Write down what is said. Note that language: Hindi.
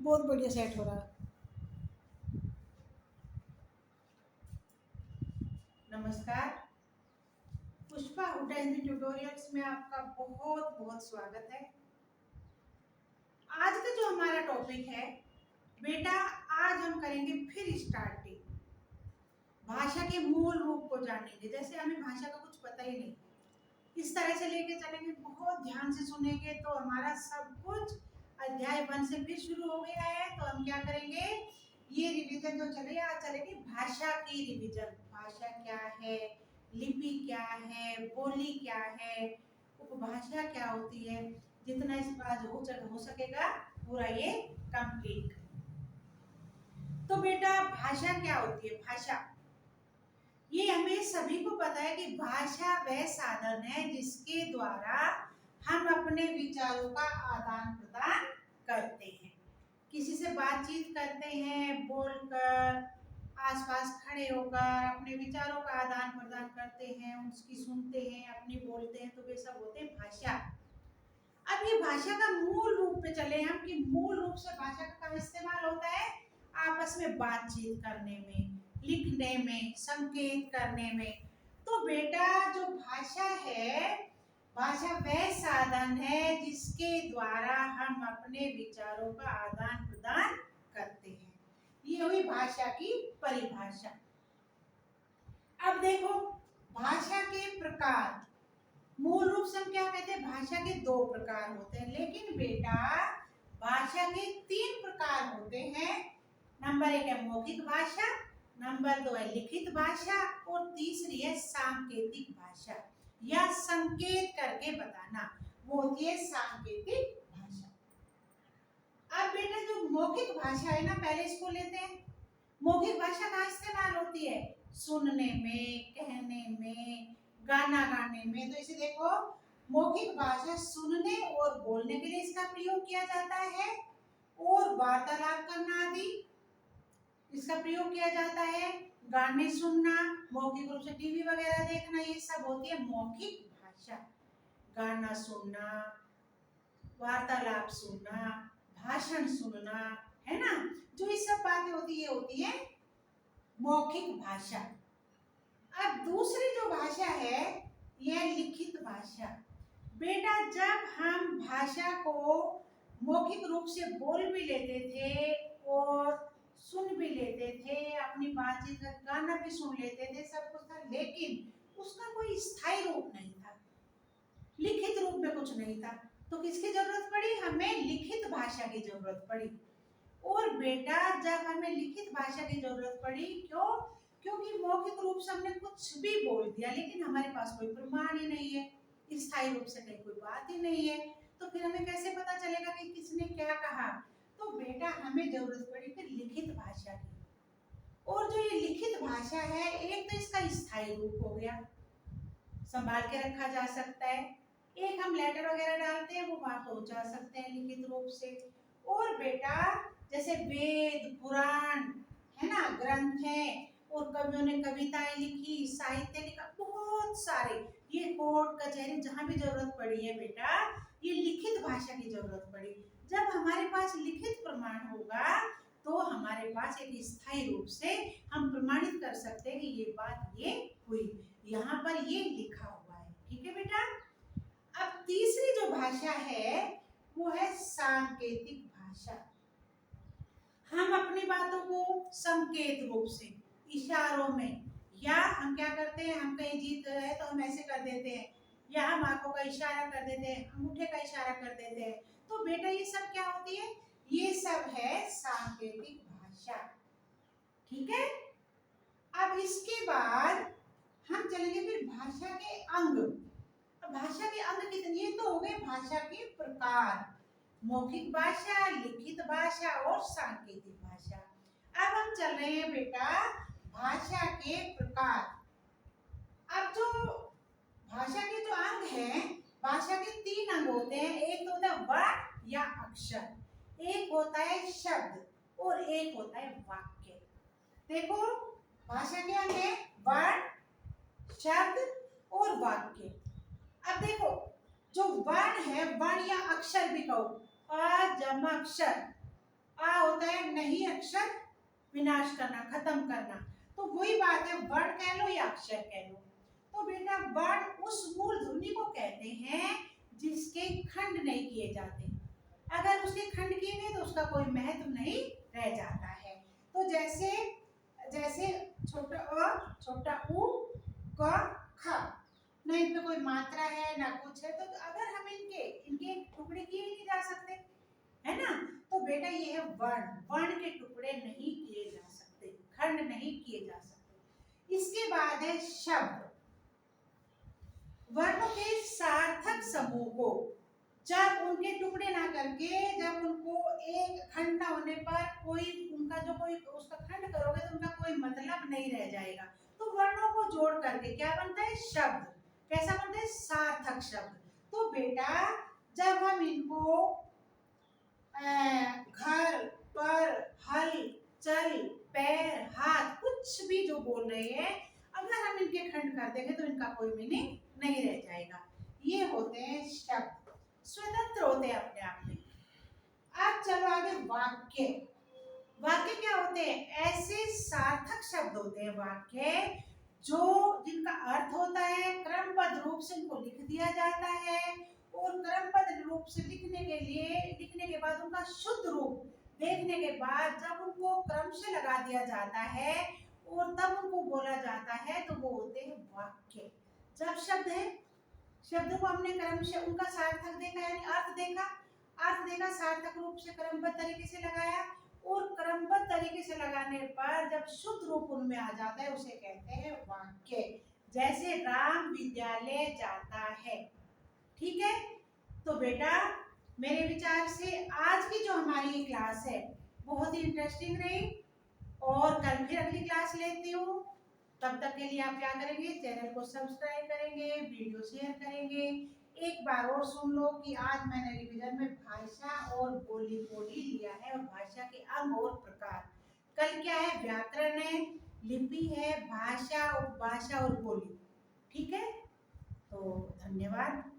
बहुत बढ़िया सेट हो रहा है। नमस्कार। पुष्पा हुडा हिंदी ट्यूटोरियल्स में आपका बहुत बहुत स्वागत है। आज का जो हमारा टॉपिक है बेटा, आज हम करेंगे फिर स्टार्टिंग। भाषा के मूल रूप को जानेंगे, जैसे हमें भाषा का कुछ पता ही नहीं। इस तरह से लेके चलेंगे, बहुत ध्यान से सुनेंगे तो हमारा सब कुछ अध्याय 1 से फिर शुरू हो गया है। तो हम क्या करेंगे, ये रिवीजन जो चले आज चलेगी भाषा की रिवीजन। भाषा क्या है, लिपि क्या है, बोली क्या है, उपभाषा क्या होती है, जितना इस आज हो सकेगा पूरा ये कंप्लीट। तो बेटा भाषा क्या होती है? भाषा, ये हमें सभी को पता है कि भाषा वह साधन है जिसके द्वारा हम अपने विचारों का आदान प्रदान करते हैं। किसी से बातचीत करते हैं, बोलकर, आसपास खड़े होकर अपने विचारों का आदान प्रदान करते हैं, उसकी सुनते हैं, अपनी बोलते हैं, तो वे सब होते हैं भाषा। अब ये भाषा का मूल रूप पे चले हम कि मूल रूप से भाषा का कब इस्तेमाल होता है? आपस में बातचीत करने में, लिखने में, संकेत करने में। तो बेटा जो भाषा है, भाषा वह साधन है जिसके द्वारा हम अपने विचारों का आदान प्रदान करते हैं। ये हुई भाषा की परिभाषा। अब देखो भाषा के प्रकार, मूल रूप से हम क्या कहते हैं, भाषा के 2 प्रकार होते हैं, लेकिन बेटा भाषा के 3 प्रकार होते हैं। नंबर 1 है मौखिक भाषा, नंबर 2 है लिखित भाषा और तीसरी है सांकेतिक भाषा या संकेत करके बताना, वो होती है सांकेतिक भाषा। अब बेटा जो मौखिक भाषा है ना, पहले इसको लेते हैं। मौखिक भाषा कहाँ इस्तेमाल होती है? सुनने में, कहने में, गाना गाने में। तो इसे देखो, मौखिक भाषा सुनने और बोलने के लिए इसका प्रयोग किया जाता है और वार्तालाप करना आदि इसका प्रयोग किया जाता है। गाने सुनना, मौखिक रूप से टीवी वगैरह देखना, ये सब होती है मौखिक भाषा। गाना सुनना, वार्तालाप सुनना, भाषण सुनना, है ना, जो ये सब बातें होती है, ये होती है मौखिक भाषा। अब दूसरी जो भाषा है यह लिखित भाषा। बेटा जब हम भाषा को मौखिक रूप से बोल भी लेते थे और सुन भी लेते थे, अपनी बातचीत का गाना भी सुन लेते थे, सब कुछ था, लेकिन उसका कोई स्थायी रूप नहीं था, लिखित रूप में कुछ नहीं था। तो किसकी जरूरत पड़ी? हमें लिखित भाषा की जरूरत पड़ी। और बेटा जब हमें लिखित भाषा की जरूरत पड़ी, क्यों? क्योंकि मौखिक रूप से हमने कुछ भी बोल दिया लेकिन हमारे पास कोई प्रमाण ही नहीं है, स्थायी रूप से कहीं कोई बात ही नहीं है, तो फिर हमें कैसे पता चलेगा कि किसने क्या कहा? तो बेटा हमें जरूरत पड़ी फिर लिखित भाषा की। और जो ये लिखित भाषा है, एक तो इसका स्थायी रूप हो गया, संभाल के रखा जा सकता है, एक हम लेटर वगैरह डालते हैं वो वहां पहुंचा सकते हैं लिखित रूप से। और बेटा जैसे वेद पुराण, है ना, ग्रंथ है, और कवियों ने कविताएं लिखी, साहित्य लिखा, बहुत सारे, ये कोर्ट कचहरी जहां भी जरूरत पड़ी है बेटा, ये लिखित भाषा की जरूरत पड़ी। जब हमारे पास लिखित प्रमाण होगा तो हमारे पास एक स्थायी रूप से हम प्रमाणित कर सकते हैं कि ये बात ये हुई, यहाँ पर ये लिखा हुआ है। ठीक है बेटा। अब तीसरी जो भाषा है वो है सांकेतिक भाषा। हम अपनी बातों को संकेत रूप से, इशारों में, या हम क्या करते हैं, हम कहीं जीत रहे तो हम ऐसे कर देते हैं, या हम आंखों का इशारा कर देते हैं, अंगूठे का इशारा कर देते हैं। तो बेटा ये सब क्या होती है? ये सब है सांकेतिक भाषा। ठीक है। अब इसके बाद हम चलेंगे फिर भाषा के अंग। अब भाषा के अंग कितने? ये तो हो गए भाषा के प्रकार, मौखिक भाषा, लिखित भाषा और सांकेतिक भाषा। अब हम चल रहे हैं बेटा भाषा के प्रकार। अब जो भाषा के जो अंग हैं, भाषा के 3 अंग होते हैं। एक तो होता है वर्ण या अक्षर, एक होता है शब्द और एक होता है वाक्य। देखो भाषा के अंग है वर्ण, शब्द और वाक्य। अब देखो जो वर्ण है, वर्ण या अक्षर भी कहो, अ जमा अक्षर, आ होता है नहीं अक्षर विनाश करना, खत्म करना। तो वही बात है, वर्ण कह लो या अक्षर कह लो। तो बेटा वर्ण उस मूल ध्वनि को कहते हैं जिसके खंड नहीं किए जाते। अगर उसके खंड किए गए तो उसका कोई महत्व नहीं रह जाता है। तो जैसे जैसे छोटा अ, छोटा उ, क, ख, ना इनमें कोई मात्रा है ना कुछ है, तो अगर हम इनके इनके टुकड़े किए ही नहीं जा सकते, है ना। तो बेटा ये है वर्ण, वर्ण के टुकड़े नहीं किए जा सकते, खंड नहीं किए जा सकते। इसके बाद है शब्द। वर्णों के सार्थक समूह को जब उनके टुकड़े ना करके, जब उनको एक खंड ना होने पर कोई उनका जो कोई उसका खंड करोगे तो उनका कोई मतलब नहीं रह जाएगा। तो वर्णों को जोड़ करके क्या बनता है शब्द। कैसा बनता है, सार्थक शब्द। तो बेटा जब हम इनको घर, पर, हल, चल, पैर, हाथ, कुछ भी जो बोल रहे हैं, अगर हम इनके खंड कर देंगे तो इनका कोई मीनिंग नहीं रह जाएगा। ये होते हैं शब्द, स्वतंत्र होते हैं अपने आप में। अब चलो आगे वाक्य। वाक्य क्या होते हैं, ऐसे सार्थक शब्द होते हैं वाक्य जो जिनका अर्थ होता है क्रमबद्ध रूप से उनको लिख दिया जाता है, और क्रमबद्ध रूप से लिखने के बाद उनका शुद्ध रूप देखने के बाद जब उनको क्रम से लगा दिया जाता है और तब उनको बोला जाता है तो वो होते हैं वाक्य। जब शब्द है, शब्दों को हमने क्रम से उनका सार्थक देखा यानी अर्थ देखा सार्थक रूप से क्रमबद्ध तरीके से लगाया, और क्रमबद्ध तरीके से लगाने पर जब शुद्ध रूप उनमें आ जाता है उसे कहते हैं वाक्य। जैसे राम विद्यालय जाता है, ठीक है। तो बेटा मेरे विचार से आज की जो हमारी क्लास है बहुत ही इंटरेस्टिंग रही, और कल फिर अगली क्लास लेती हूँ। तब तक के लिए आप क्या करेंगे, चैनल को सब्सक्राइब करेंगे, वीडियो शेयर करेंगे। एक बार और सुन लो कि आज मैंने रिवीजन में भाषा और बोली लिया है, और भाषा के अंग और प्रकार। कल क्या है, व्याकरण है, लिपि है, भाषा, उपभाषा और बोली। ठीक है, तो धन्यवाद।